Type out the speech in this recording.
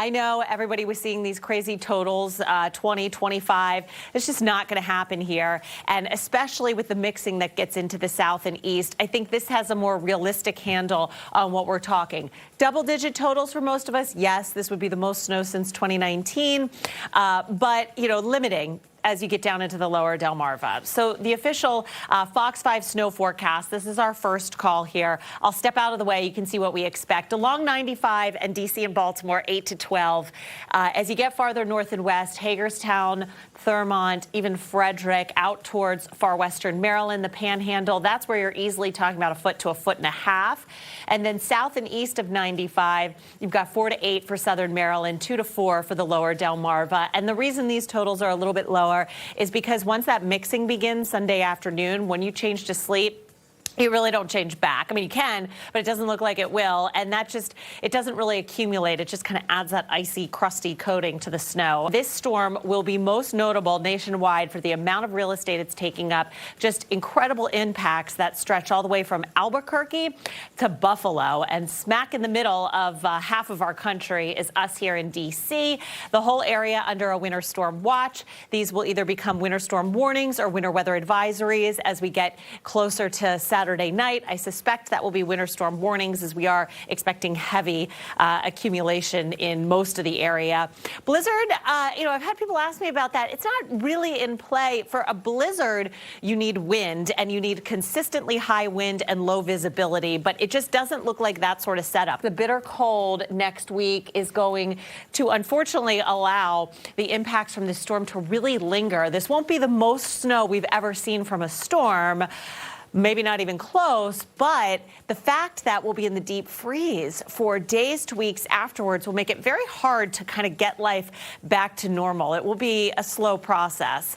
I know everybody was seeing these crazy totals, 20, 25. It's just not going to happen here. And especially with the mixing that gets into the south and east, I think this has a more realistic handle on what we're talking. Double-digit totals for most of us. Yes, this would be the most snow since 2019, but, limiting as you get down into the lower Delmarva. So the official Fox 5 snow forecast, this is our first call here. I'll step out of the way. You can see what we expect. Along 95 and D.C. and Baltimore, 8 to 12. As you get farther north and west, Hagerstown, Thurmont, even Frederick, out towards far western Maryland, the Panhandle, that's where you're easily talking about 1 to 1.5 feet. And then south and east of 95, you've got 4 to 8 for southern Maryland, 2 to 4 for the lower Delmarva. And the reason these totals are a little bit lower is because once that mixing begins Sunday afternoon, when you change to sleep, you really don't change back. I mean, you can, but it doesn't look like it will. And it doesn't really accumulate. It just kind of adds that icy, crusty coating to the snow. This storm will be most notable nationwide for the amount of real estate it's taking up. Just incredible impacts that stretch all the way from Albuquerque to Buffalo. And smack in the middle of half of our country is us here in D.C. The whole area under a winter storm watch. These will either become winter storm warnings or winter weather advisories as we get closer to Saturday night. I suspect that will be winter storm warnings as we are expecting heavy accumulation in most of the area. Blizzard, I've had people ask me about that. It's not really in play. For a blizzard, you need wind and you need consistently high wind and low visibility, but it just doesn't look like that sort of setup. The bitter cold next week is going to unfortunately allow the impacts from this storm to really linger. This won't be the most snow we've ever seen from a storm. Maybe not even close, but the fact that we'll be in the deep freeze for days to weeks afterwards will make it very hard to kind of get life back to normal. It will be a slow process.